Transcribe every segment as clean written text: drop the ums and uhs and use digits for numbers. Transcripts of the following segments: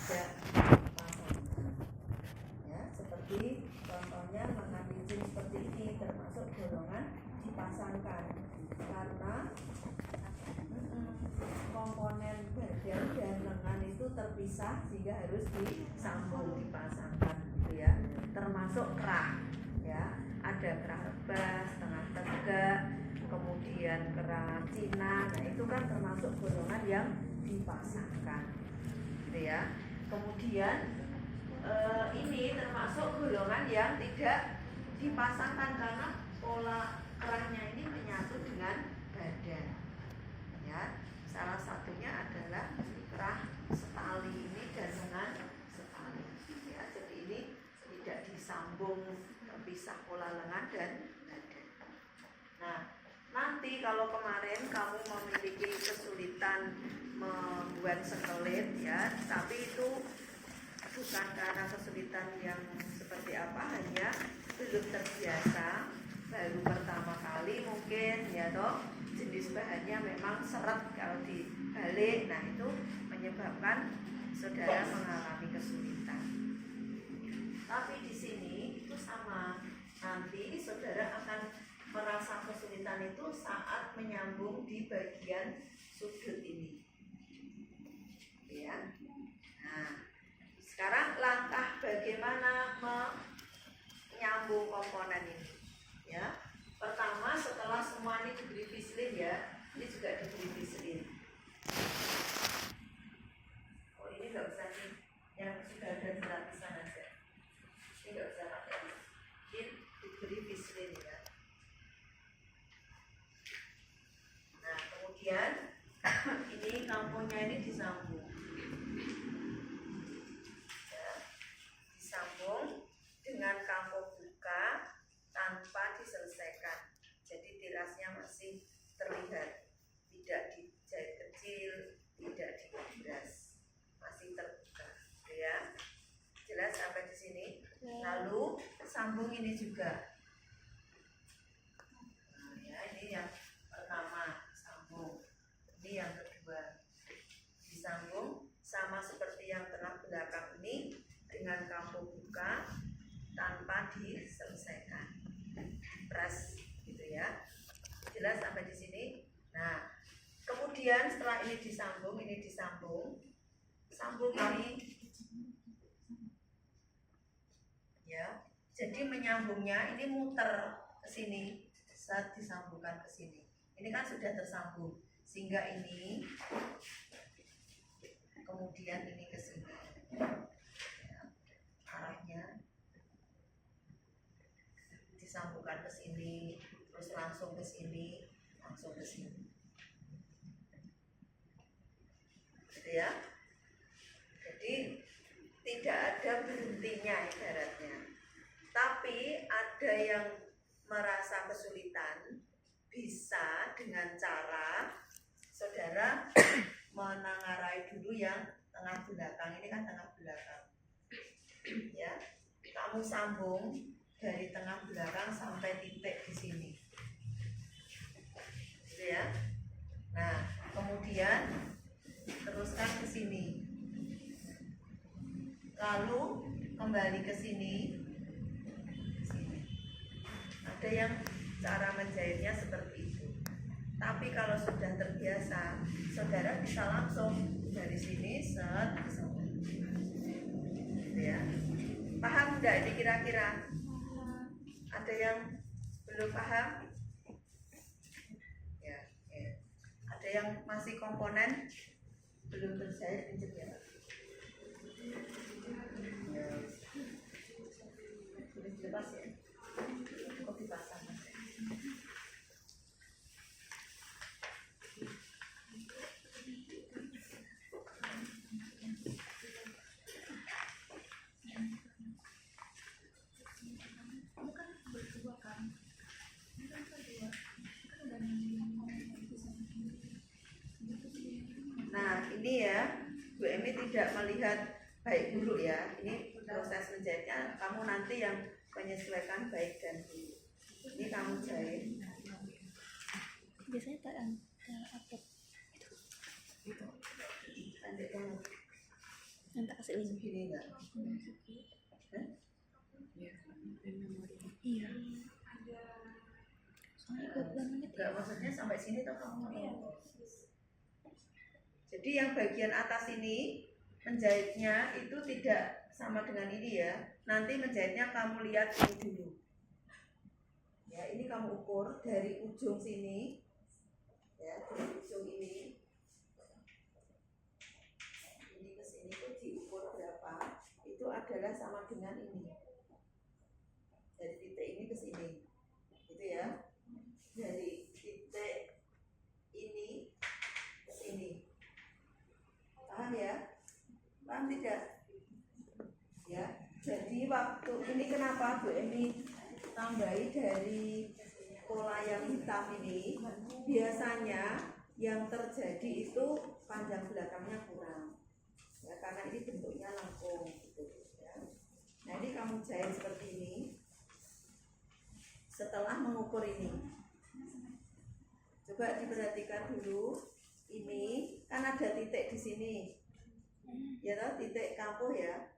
tidak dipasangkan. Ya, seperti contohnya lengan licin seperti ini termasuk golongan dipasangkan karena komponen badan dan lengan itu terpisah sehingga harus disambung dipasangkan gitu ya. Termasuk kerah ya, ada kerah rebas, tengah tegak, kemudian kerah Cina. Nah itu kan termasuk golongan yang dipasangkan gitu ya. Kemudian ini termasuk golongan yang tidak dipasangkan karena pola kerahnya ini menyatu dengan badan ya. Salah satunya adalah kerah setali ini dan dengan setali ya. Jadi ini tidak disambung, terpisah pola lengan dan badan. Nah nanti kalau kemarin kamu memiliki kesulitan membuat sekelit ya, tapi itu bukan karena kesulitan yang seperti apa, hanya belum terbiasa, baru pertama kali mungkin ya toh, jenis bahannya memang seret kalau dibalik. Nah itu menyebabkan saudara mengalami kesulitan. Tapi di sini itu sama, nanti saudara akan merasa kesulitan itu saat menyambung di bagian sudut ini ya. Nah sekarang langkah bagaimana menyambung komponen ini ya. Pertama setelah semua ini diberi pislin ya, ini juga diberi pislin. Oh ini nggak usah nih, yang sudah ada gratisan aja. Ini nggak usah pakai, ini diberi pislin ya. Nah kemudian ini kampungnya ini disambung. Disambung dengan kampung buka tanpa diselesaikan. Jadi tirasnya masih terlihat, tidak dijahit kecil, tidak dibilas, masih terbuka, ya. Jelas sampai di sini. Lalu sambung ini juga. Nah, ya ini yang pertama sambung. Ini yang kedua disambung sama seperti yang tengah belakang ini, dengan kampung buka tanpa diselesaikan, pres gitu ya. Jelas sampai di sini. Nah kemudian setelah ini disambung sambung ini ya. Jadi menyambungnya ini muter ke sini saat disambungkan ke sini. Ini kan sudah tersambung sehingga ini kemudian ini ke sini. Arahnya disambungkan ke sini, terus langsung ke sini, langsung ke sini, gitu ya. Jadi tidak ada berhentinya ibaratnya. Tapi ada yang merasa kesulitan, bisa dengan cara saudara menengarai dulu yang tengah belakang. Ini kan tengah belakang ya, kamu sambung dari tengah belakang sampai titik di sini gitu ya. Nah kemudian teruskan ke sini, lalu kembali ke sini. Ada yang cara menjahitnya seperti itu, tapi kalau sudah terbiasa saudara bisa langsung dari sini set ya. Paham enggak ini kira-kira? Ada yang belum paham? Ya, ya. Ada yang masih komponen belum terjahit pinjam ya. Boleh dilepas ya. Kok dipasang? Nah ini ya, Bu Emi tidak melihat baik buruk ya. Ini proses menjahitnya, kamu nanti yang menyesuaikan baik dan buruk. Ini kamu jahit. Biasanya tak upload Pendek banget. Yang tak kasih link. Segini enggak? Hah? Iya. Soalnya 20 menit. Enggak, maksudnya sampai sini toh kamu? Iya. Jadi yang bagian atas ini menjahitnya itu tidak sama dengan ini ya. Nanti menjahitnya kamu lihat ini dulu. Ya, ini kamu ukur dari ujung sini. Ya, dari ujung ini. Ini ke sini itu diukur berapa? Itu adalah sama dengan ini. Dari titik ini ke sini. Gitu ya. Dari titik ini ke sini. Paham ya? Paham tidak? Ya. Jadi waktu ini kenapa Bu Emi tambahi dari pola yang hitam ini? Biasanya yang terjadi itu panjang belakangnya kurang. Ya, karena ini bentuknya lengkung gitu ya. Nah, ini kamu jahit seperti ini. Setelah mengukur ini, coba diperhatikan dulu. Ini kan ada titik di sini, ya toh, titik kampuh ya.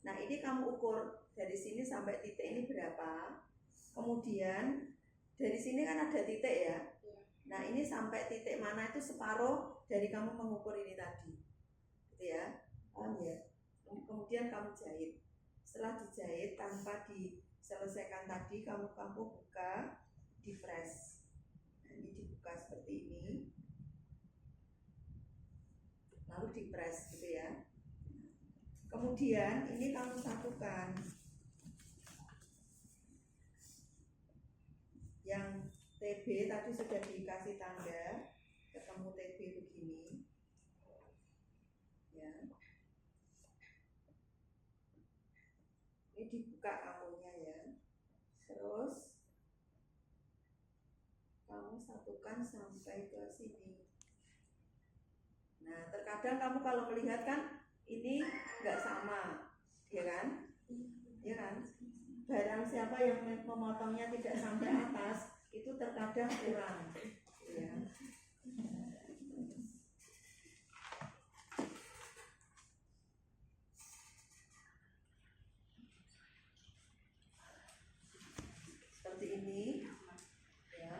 Nah, ini kamu ukur dari sini sampai titik ini berapa. Kemudian dari sini kan ada titik ya. Nah, ini sampai titik mana itu separuh dari kamu mengukur ini tadi, gitu ya. Paham ya? Kemudian kamu jahit. Setelah dijahit tanpa diselesaikan tadi, kamu buka, di press. Nah, ini dibuka seperti ini, lalu di press gitu ya. Kemudian ini kamu satukan. Yang TB tadi sudah dikasih tanda, ketemu TB begini ya. Ini dibuka kamunya ya. Terus kamu satukan sampai ke sini. Nah, terkadang kamu kalau melihat kan ini nggak sama, ya kan? Ya kan? Barang siapa yang memotongnya tidak sampai atas, itu terkadang kurang. Ya. Seperti ini. Ya.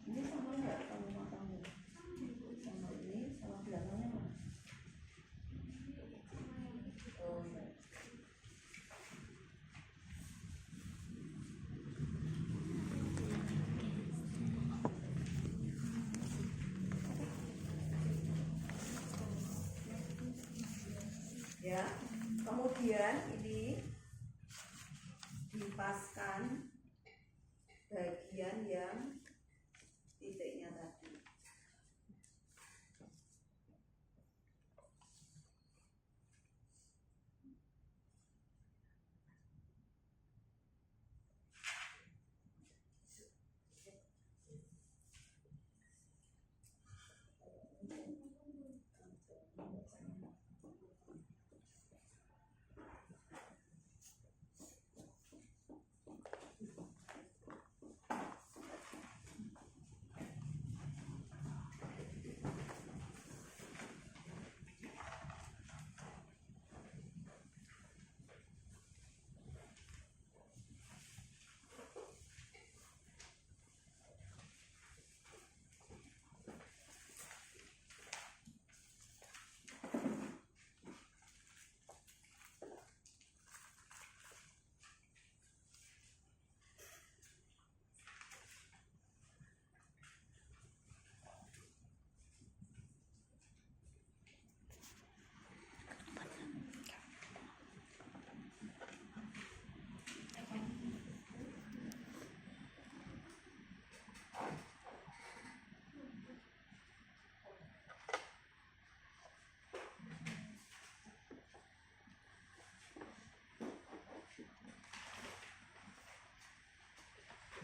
Ini sama nggak kamu motongnya? Sama ini, sama belakangnya mana? Oh ya. Ya, kemudian ini dipaskan bagian yang titiknya tadi.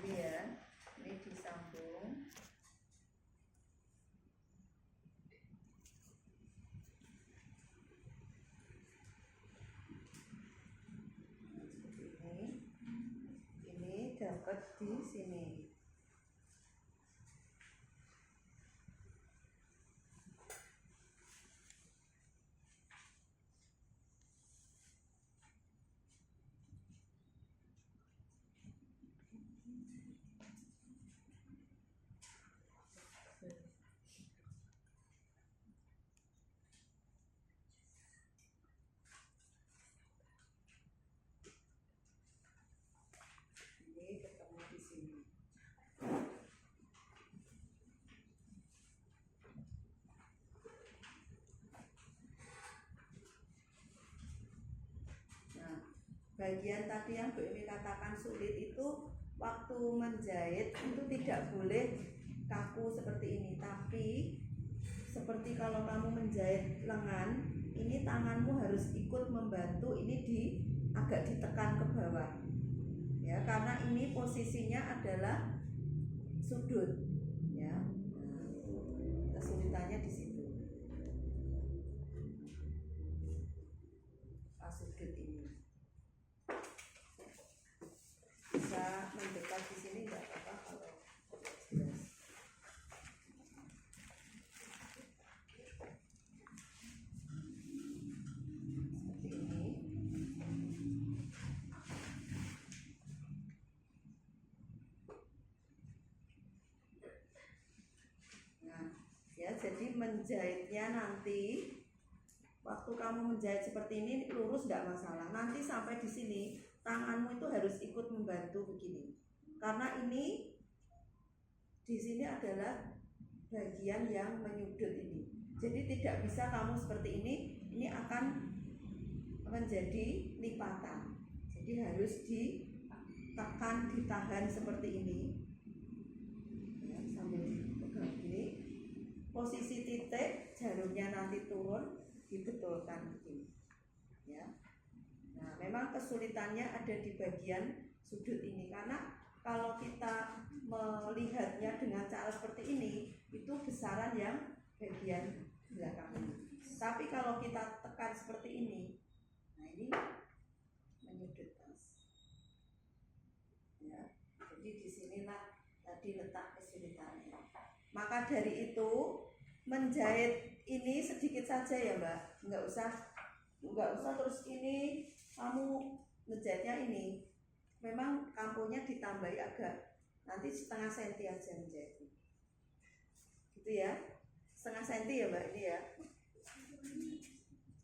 Ini ya, ini disambung. Seperti ini dapat di sini. bagian tadi yang Bu Emi katakan sulit itu waktu menjahit itu tidak boleh kaku seperti ini, tapi seperti kalau kamu menjahit lengan, ini tanganmu harus ikut membantu, ini agak ditekan ke bawah ya, karena ini posisinya adalah sudut ya. Nah, kesulitannya di situ pas sudut ini. Bisa mendekat di sini nggak apa-apa kalau jelas. Seperti ini. Nah, ya jadi menjahitnya nanti waktu kamu menjahit seperti ini lurus nggak masalah. Nanti sampai di sini tanganmu itu harus ikut membantu begini, karena ini di sini adalah bagian yang menyudut ini. Jadi tidak bisa kamu seperti ini akan menjadi lipatan. Jadi harus ditekan, ditahan seperti ini. Ya, sambil pegang gini. Posisi titik jarumnya nanti turun, dibetulkan begini. Ya. Nah, memang kesulitannya ada di bagian sudut ini, karena kalau kita melihatnya dengan cara seperti ini, itu besaran yang bagian belakang ini. Tapi kalau kita tekan seperti ini, nah ini menyudut pas. Ya, jadi disinilah tadi letak kesulitannya. Maka dari itu menjahit ini sedikit saja ya Mbak, nggak usah terus ini kamu ngejahitnya ini. Memang kampunya ditambahi agak, nanti setengah senti aja menjahitnya. Gitu ya, setengah senti ya Mbak ini ya.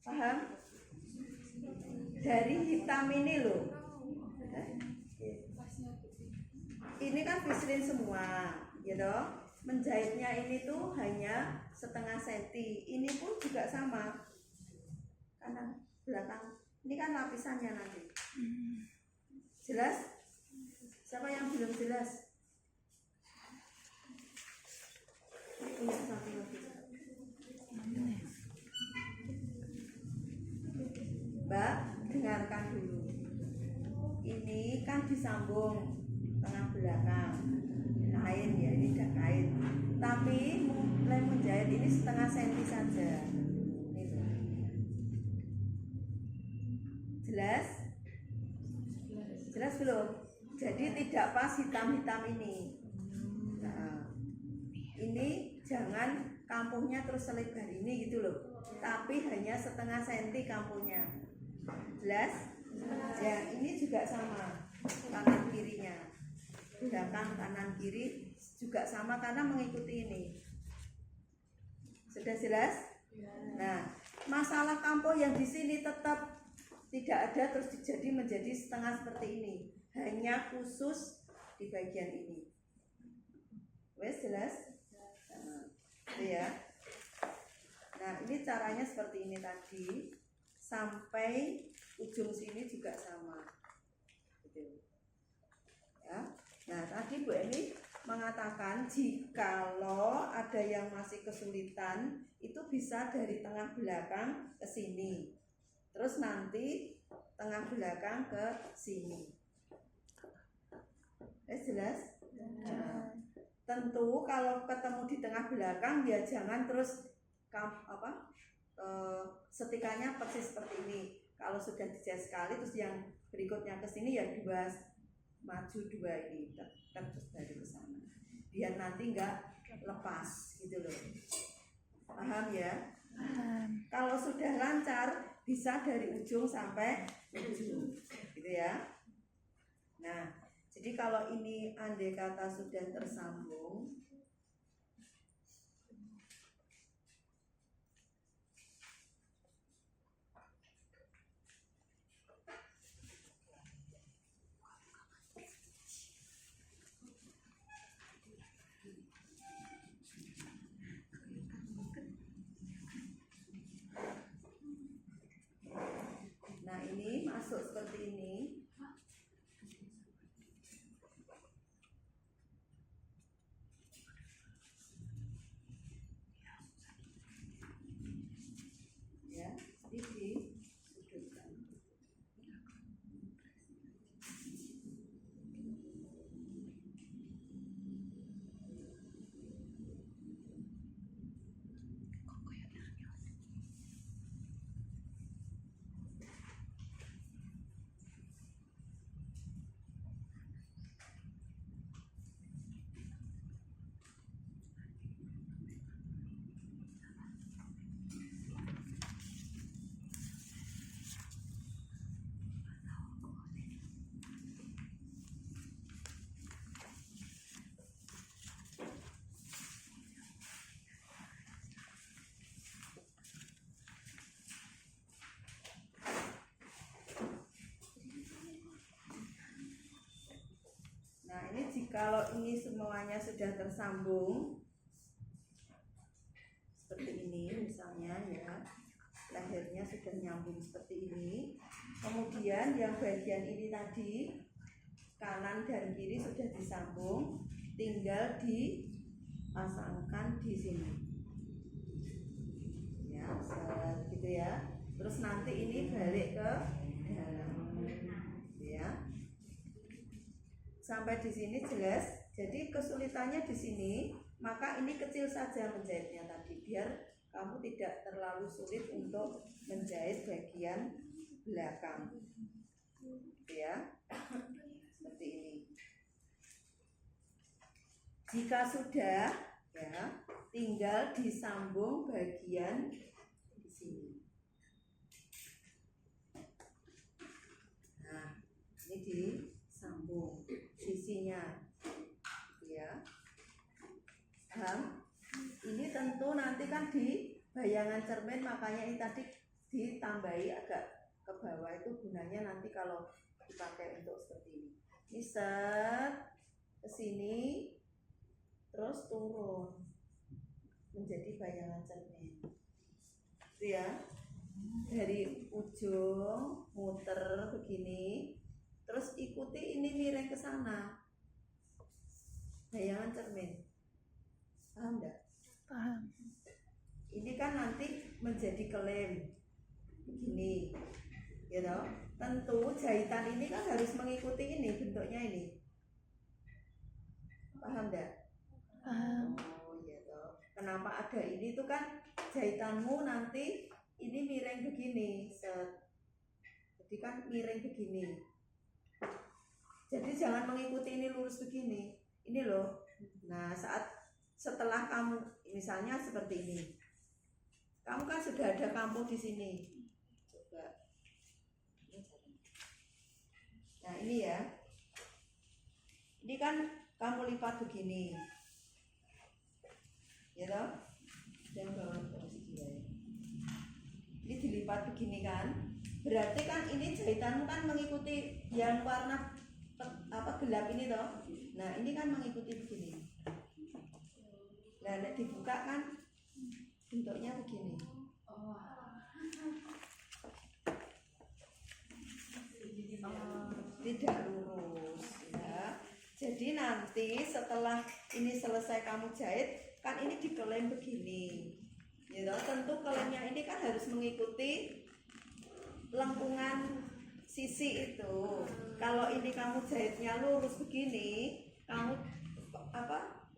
Paham? Dari hitam ini loh. Ini kan biselin semua, gitu. Menjahitnya ini tuh hanya setengah senti. Ini pun juga sama. Kanan belakang. Ini kan lapisannya nanti. Jelas? Siapa yang belum jelas? Ini punya satu lagi. Mbak, dengarkan dulu. Ini kan disambung tengah belakang. Kain ya, ini udah kain. Tapi mulai menjahit ini setengah senti saja. Jelas? Jelas belum? Jadi tidak pas hitam-hitam ini. Nah, ini jangan kampuhnya terus selebar ini gitu loh. Tapi hanya setengah senti kampuhnya. Jelas? Ya, ini juga sama. Kanan kirinya. Belakang kanan kiri juga sama karena mengikuti ini. Sudah jelas? Nah, masalah kampuh yang di sini tetap tidak ada terus jadi menjadi setengah seperti ini, hanya khusus di bagian ini. Wes jelas? Nah, ya. Nah, ini caranya seperti ini tadi sampai ujung sini juga sama. Gitu. Ya. Nah, tadi Bu Emi mengatakan jikalau ada yang masih kesulitan itu bisa dari tengah belakang ke sini. Terus nanti tengah belakang ke sini. Jelas? Nah, tentu kalau ketemu di tengah belakang ya jangan terus setikannya persis seperti ini. Kalau sudah dijahit sekali terus yang berikutnya ke sini ya dua maju dua ini terus dari ke sana. Biar nanti enggak lepas gitu loh. Paham ya? Kalau sudah lancar bisa dari ujung sampai ujung gitu ya. Nah, jadi kalau ini andai kata sudah tersambung, nah ini masuk seperti ini. kalau ini semuanya sudah tersambung seperti ini misalnya ya, lehernya sudah nyambung seperti ini, kemudian yang bagian ini tadi kanan dan kiri sudah disambung, tinggal dipasangkan di sini ya, gitu ya. Terus nanti ini balik ke dalam ya. Sampai di sini jelas. Jadi kesulitannya di sini, maka ini kecil saja menjahitnya tadi, biar kamu tidak terlalu sulit untuk menjahit bagian belakang. Ya. Seperti ini. Jika sudah, ya, tinggal disambung bagian di sini. Nah, ini disambung sisinya, ya. Paham? Ini tentu nanti kan di bayangan cermin, makanya ini tadi ditambahi agak ke bawah, itu gunanya nanti kalau dipakai untuk seperti ini. Ini set ke sini, terus turun menjadi bayangan cermin, itu ya. Dari ujung muter begini, terus ikuti ini miring ke sana, bayangan cermin. Paham enggak? Paham. Ini kan nanti menjadi kelem begini, ya toh. Tentu jahitan ini kan harus mengikuti ini, bentuknya ini. Paham enggak? Paham. Oh iya toh. Kenapa ada ini tuh kan jahitanmu nanti ini miring begini, set. Jadi kan miring begini. Jadi jangan mengikuti ini lurus begini. Ini loh. Nah, setelah kamu misalnya seperti ini, kamu kan sudah ada kampung di sini. Coba. Nah ini ya. Ini kan kamu lipat begini, ya toh. Dan bawah posisi ya. Ini dilipat begini kan. Berarti kan ini jahitanmu kan mengikuti yang warna gelap ini toh. Nah ini kan mengikuti begini. Nah dibuka kan bentuknya begini. Tidak lurus ya. Jadi nanti setelah ini selesai kamu jahit, kan ini dikelem begini. Ya, tentu kelemnya ini kan harus mengikuti lengkungan sisi itu. Kalau ini kamu jahitnya lurus begini, kamu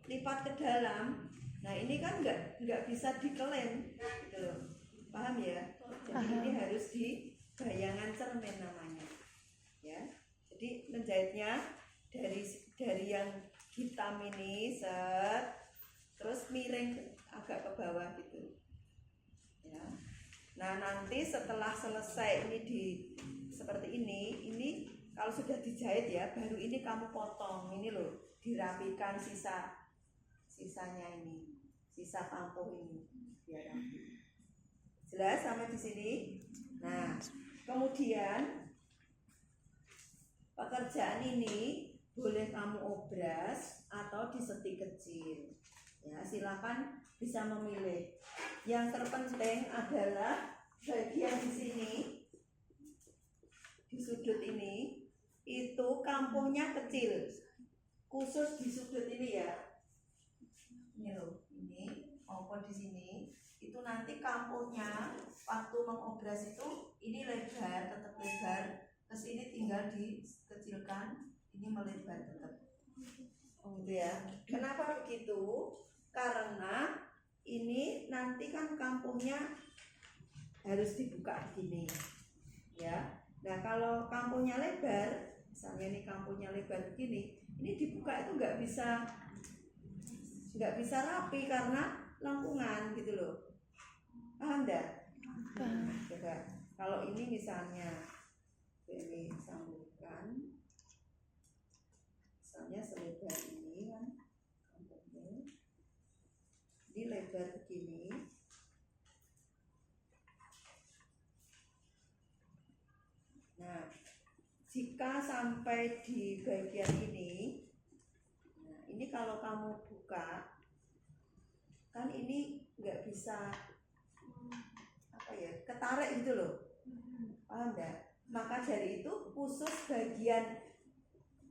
lipat ke dalam. Nah ini kan nggak bisa dikelem, gitu. Paham ya? Jadi ini harus di bayangan cermin namanya, ya. Jadi menjahitnya dari yang hitam ini set, terus miring agak ke bawah gitu, ya. Nah nanti setelah selesai ini seperti ini kalau sudah dijahit ya, baru ini kamu potong ini loh, dirapikan sisanya ini, sisa pampuh ini biar rapi. Jelas sampai di sini. Nah kemudian pekerjaan ini boleh kamu obras atau disetik kecil, ya. Silakan bisa memilih. Yang terpenting adalah bagian di sini, di sudut ini, itu kampuhnya kecil, khusus di sudut ini ya. Ini loh, ini maupun di sini, itu nanti kampuhnya waktu mengobras itu ini lebar, tetap lebar, terus ini tinggal dikecilkan, ini melebar tetap. Gitu ya. Kenapa begitu? Karena ini nanti kan kampuhnya harus dibuka begini, ya. Nah kalau kampuhnya lebar, misalnya ini kampuhnya lebar begini, ini dibuka itu nggak bisa rapi karena lengkungan gitu loh. Paham enggak? Coba kalau ini misalnya ini sambungkan, misalnya selebar ini kan kampuhnya, ini lebar begini. Nah jika sampai di bagian ini, kalau kamu buka kan ini nggak bisa apa ya, ketarik gitu loh, paham enggak? Maka dari itu khusus bagian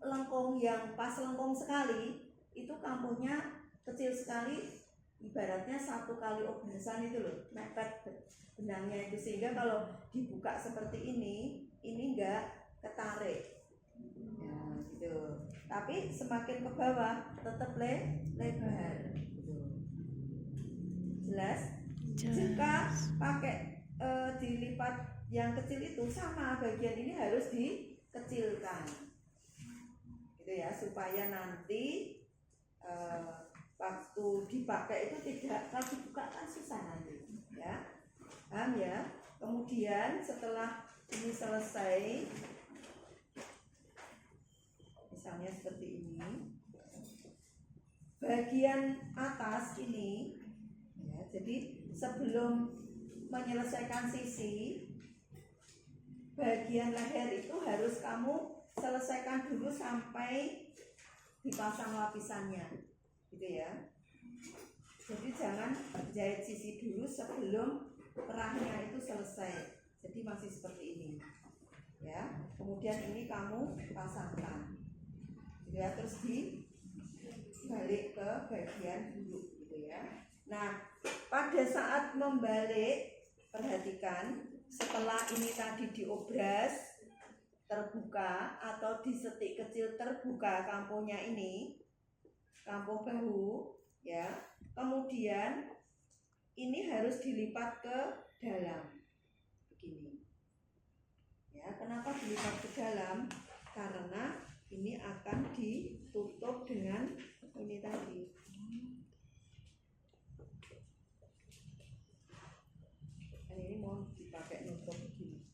lengkung yang pas lengkung sekali itu kampuhnya kecil sekali, ibaratnya 1 kali obrasan itu loh, mepet benangnya itu, sehingga kalau dibuka seperti ini enggak ketarik ya gitu. Tapi semakin ke bawah tetap lebar gitu. Jelas? Jika pakai dilipat yang kecil itu sama, bagian ini harus dikecilkan gitu ya, supaya nanti waktu dipakai itu tidak, kalau dibuka kan susah nanti ya, paham ya? Kemudian setelah ini selesai, misalnya seperti ini, bagian atas ini ya, jadi sebelum menyelesaikan sisi, bagian leher itu harus kamu selesaikan dulu sampai dipasang lapisannya gitu ya. Jadi jangan jahit sisi dulu sebelum kerahnya itu selesai, jadi masih seperti ini ya. Kemudian ini kamu pasangkan gitu ya, terus dibalik ke bagian bulu gitu ya. Nah, pada saat membalik, perhatikan setelah ini tadi diobras terbuka atau disetik kecil terbuka kampuhnya ini, kampuh bahu ya. Kemudian ini harus dilipat ke dalam begini ya. Kenapa dilipat ke dalam? Karena ini akan ditutup dengan ini tadi. Dan ini mau dipakai nutup begini.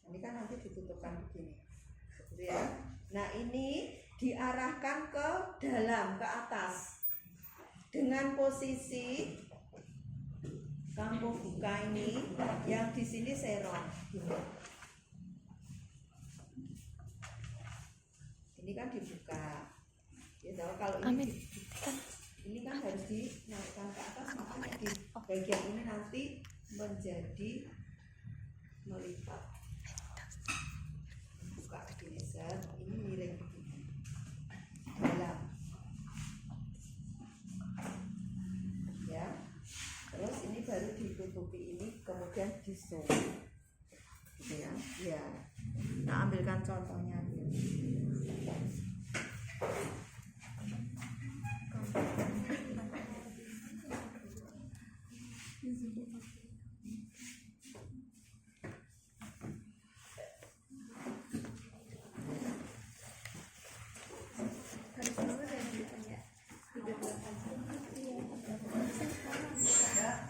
Ini kan nanti ditutupkan begini gitu ya. Nah, ini diarahkan ke dalam, ke atas dengan posisi kampuh buka ini, yang di sini serong gitu. Ini kan dibuka ya, kalau ini kan harus dinaikkan ke atas, makanya di bagian ini nanti menjadi melipat. Buka begini set, ini miring begini dalam ya. Terus ini baru ditutupi ini, kemudian disew gitu ya. Ya, nah ambilkan contohnya dulu.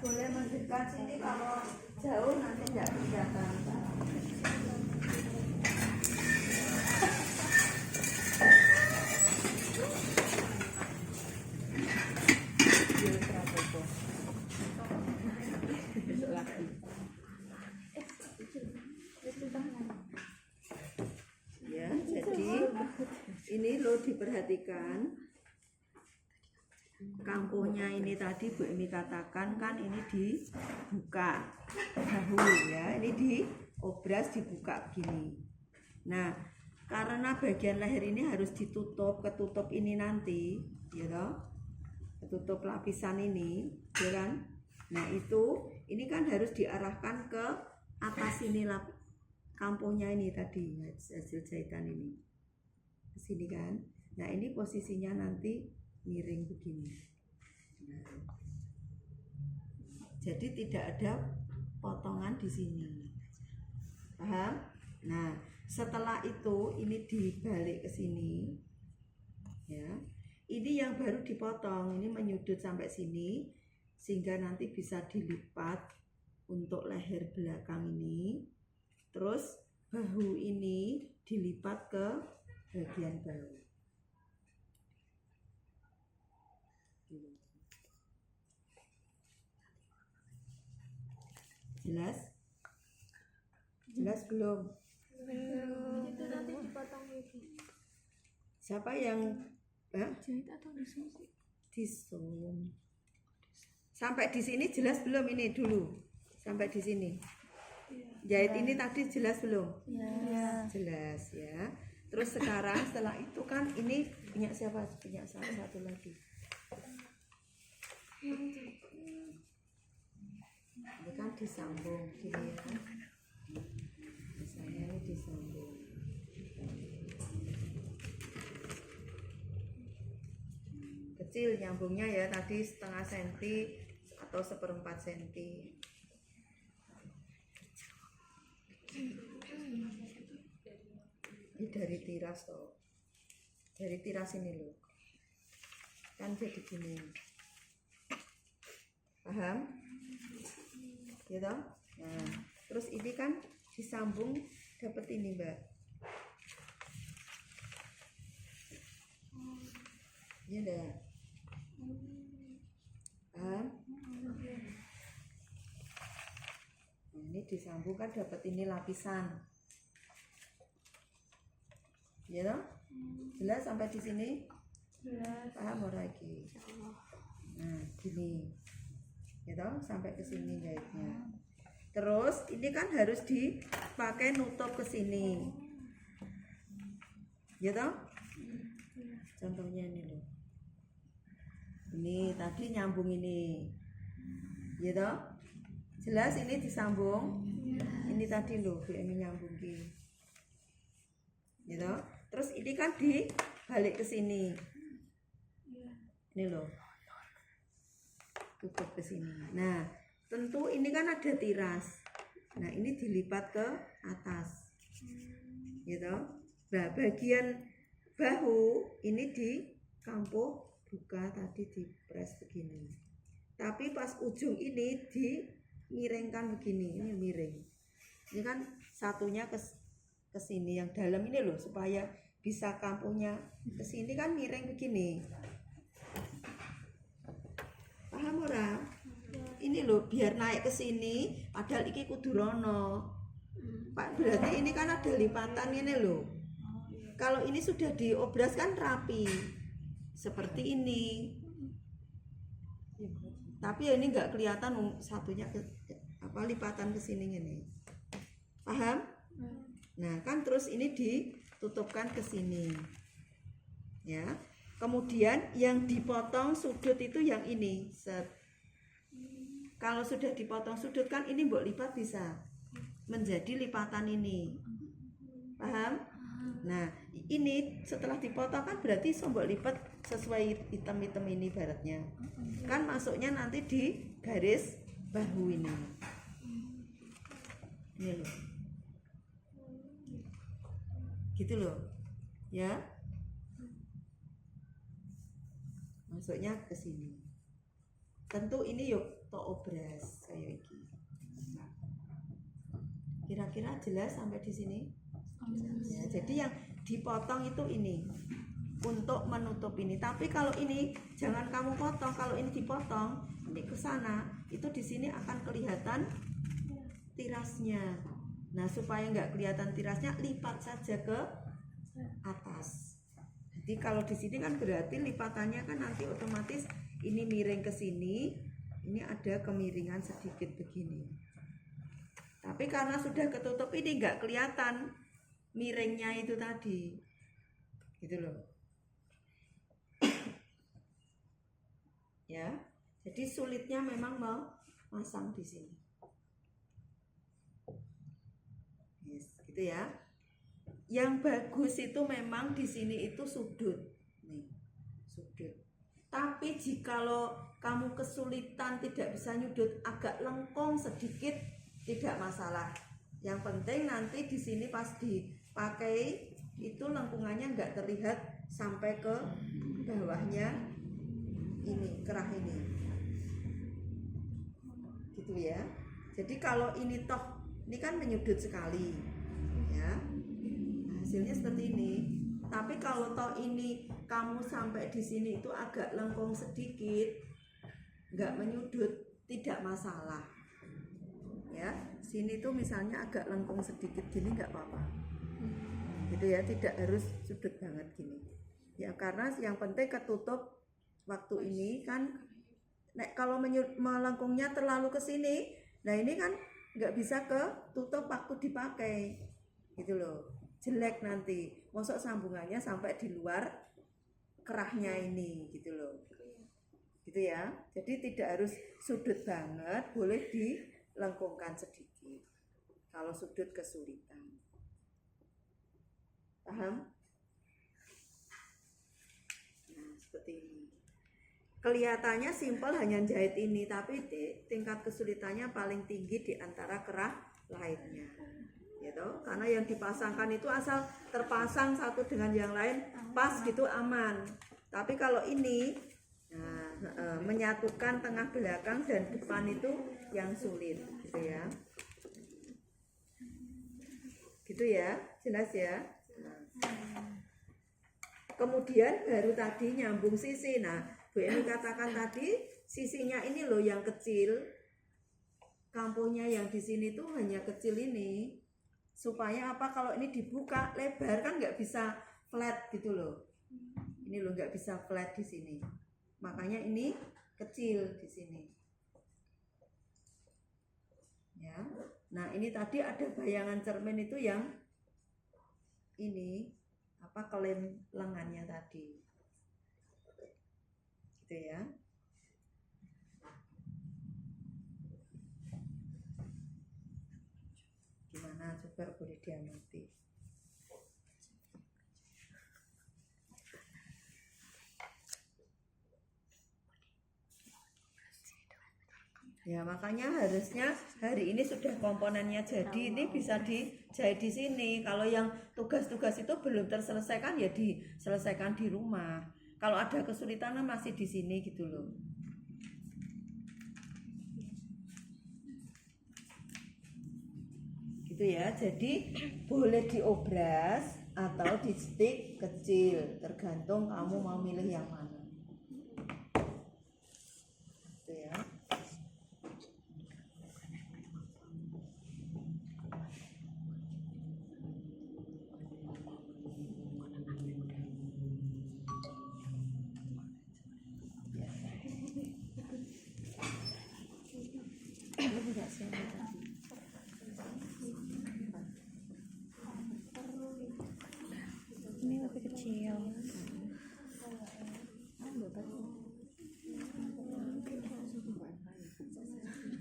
Boleh mendekat sini, kalau jauh nanti nggak kelihatan. Ya, jadi ini lo diperhatikan. Kampuhnya ini tadi Bu Emi katakan kan ini dibuka bahu ya, ini diobras dibuka begini. Nah, karena bagian leher ini harus ditutup, ketutup ini nanti ya toh, ketutup lapisan ini ya kan. Nah, itu ini kan harus diarahkan ke atas ini kampuhnya ini tadi hasil jahitan ini ke sini kan. Nah, ini posisinya nanti miring begini. Nah, jadi tidak ada potongan di sini, paham? Nah, setelah itu ini dibalik ke sini, ya. Ini yang baru dipotong, ini menyudut sampai sini, sehingga nanti bisa dilipat untuk leher belakang ini. Terus bahu ini dilipat ke bagian bawah. Jelas? Jelas belum? Itu nanti dipotong lagi. Siapa yang Jahit atau disum sih? disum? Sampai di sini jelas belum ini dulu? Sampai di sini. Jahit ini tadi jelas belum? Ya. Jelas ya. Terus sekarang setelah itu kan ini punya siapa? Punya satu lagi. Ini kan disambung gini ya. Misalnya ini disambung. Kecil nyambungnya ya tadi setengah senti atau 1/4 senti. Ini dari tiras toh. Dari tiras ini loh. Kan jadi gini. Paham? Ya toh? Nah, terus ini kan disambung dapat ini, Mbak. Iya enggak? Paham? Nah, ini disambung kan dapat ini lapisan. Ya toh? Jelas sampai di sini? Jelas. Paham ora iki? Nah, gini. Ya toh, sampai ke sini jahitnya. Terus ini kan harus dipakai nutup ke sini. Ya toh? Contohnya ini loh. Ini tadi nyambung ini. Ya toh? Jelas ini disambung. Ini tadi loh, ini nyambung ki. Ya toh? Terus ini kan dibalik ke sini. Ini loh. Tutup ke sini. Nah, tentu ini kan ada tiras. Nah, ini dilipat ke atas. Gitu. Nah, bagian bahu ini dikampuh buka tadi dipres begini. Tapi pas ujung ini dimiringkan begini. Ini miring. Ini kan satunya ke sini yang dalam ini loh supaya bisa kampuhnya ke sini kan miring begini. Paham ora? Ini loh biar naik ke sini padahal iki kudu rono. Pak, berarti ini kan ada lipatan ini loh. Kalau ini sudah diobras kan rapi. Seperti ini. Tapi ini enggak kelihatan satunya lipatan ke sini ini. Paham? Nah, kan terus ini ditutupkan ke sini. Ya. Kemudian yang dipotong sudut itu yang ini. Set. Kalau sudah dipotong sudut kan ini mbok lipat bisa menjadi lipatan ini. Paham? Nah, ini setelah dipotong kan berarti mbok lipat sesuai hitam-hitam ini baratnya. Kan masuknya nanti di garis bahu ini. Ini loh. Gitu loh. Ya. Masuknya ke sini. Tentu ini yuk tok obras kayak iki. Kira-kira jelas sampai di sini? Ya, jadi yang dipotong itu ini untuk menutup ini. Tapi kalau ini jangan kamu potong. Kalau ini dipotong, ini ke sana, itu di sini akan kelihatan tirasnya. Nah, supaya nggak kelihatan tirasnya, lipat saja ke atas. Jadi kalau di sini kan berarti lipatannya kan nanti otomatis ini miring ke sini, ini ada kemiringan sedikit begini. Tapi karena sudah ketutup ini nggak kelihatan miringnya itu tadi, gitu loh. Ya, jadi sulitnya memang mau masang di sini. Yes, gitu ya. Yang bagus itu memang di sini itu sudut, nih, sudut. Tapi jikalau kamu kesulitan tidak bisa nyudut agak lengkung sedikit tidak masalah. Yang penting nanti di sini pas dipakai itu lengkungannya nggak terlihat sampai ke bawahnya ini kerah ini, gitu ya. Jadi kalau ini toh ini kan menyudut sekali, ya. Hasilnya seperti ini. Tapi kalau toh ini kamu sampai di sini itu agak lengkung sedikit, nggak menyudut, tidak masalah. ya. Sini tuh misalnya agak lengkung sedikit gini nggak apa-apa, gitu ya, tidak harus sudut banget gini ya, karena yang penting ketutup waktu ini kan. Kalau melengkungnya terlalu ke sini, nah ini kan nggak bisa ketutup waktu dipakai, gitu loh, jelek nanti. Masuk sambungannya sampai di luar kerahnya ini, gitu loh, gitu ya. Jadi tidak harus sudut banget, boleh dilengkungkan sedikit. Kalau sudut kesulitan, paham? Nah seperti ini. Kelihatannya simpel hanya jahit ini, tapi tingkat kesulitannya paling tinggi di antara kerah lainnya, gitu. Karena yang dipasangkan itu asal terpasang satu dengan yang lain pas gitu aman. Tapi kalau ini menyatukan tengah belakang dan depan itu yang sulit, gitu ya. Gitu ya, jelas ya. Kemudian baru tadi nyambung sisi. Nah, Bu Eni katakan tadi sisinya ini loh yang kecil, kampuhnya yang di sini tuh hanya kecil ini, supaya apa, kalau ini dibuka lebar kan nggak bisa flat gitu loh. Ini loh nggak bisa flat di sini, makanya ini kecil di sini ya. Nah ini tadi ada bayangan cermin itu yang ini apa, kelem lengannya tadi, gitu ya. Gimana coba, boleh diamati. Ya makanya harusnya hari ini sudah komponennya jadi, ini bisa dijahit di sini. Kalau yang tugas-tugas itu belum terselesaikan ya diselesaikan di rumah. Kalau ada kesulitan masih di sini gitu loh. Gitu ya. Jadi boleh diobras atau di stick kecil, tergantung kamu mau milih yang mana. Gitu ya. Ini lebih kecil.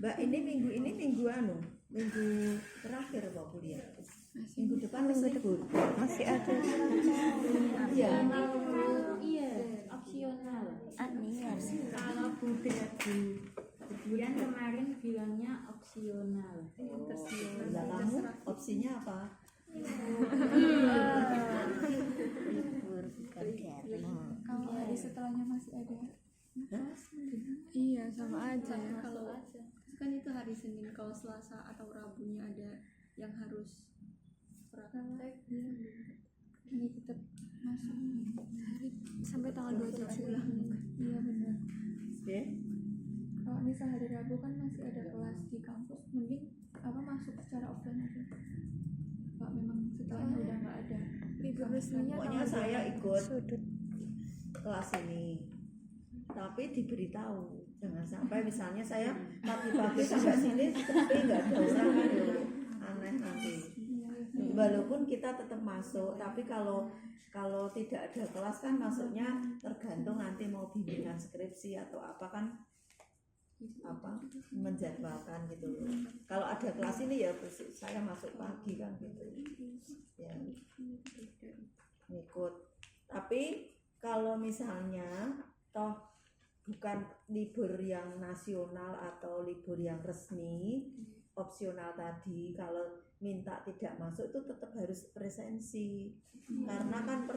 Mbak, ini minggu terakhir apa kuliah? Minggu depan libur. Masih ada. Iya. Iya, opsional. Anian. Kalau Bu Dian kemarin bilangnya opsional. Lah kamu opsinya apa? Libur bukan daring. Kalau hari setelahnya masih ada. Iya, sama aja ya. Kalau kan itu hari Senin, kalau Selasa atau Rabunya ada yang harus praktek, Ini tetap masuk hari sampai tanggal 27 lah. Iya benar. Oke. Kalau misal hari Rabu kan masih ada kelas di kampus, mending masuk secara offline aja. Kalau memang setelahnya udah nggak ada libur resminya. Pokoknya saya ikut kelas ini, tapi diberitahu. Jangan sampai misalnya saya pagi-pagi sampai sini tapi nggak ada orang kan, aneh nanti. Walaupun kita tetap masuk, tapi kalau tidak ada kelas kan masuknya tergantung nanti mau bimbingan skripsi atau apa kan, menjadwalkan gitu loh. Kalau ada kelas ini ya saya masuk pagi kan gitu ya, ngikut. Tapi kalau misalnya toh bukan libur yang nasional atau libur yang resmi, opsional tadi, kalau minta tidak masuk itu tetap harus presensi, karena kan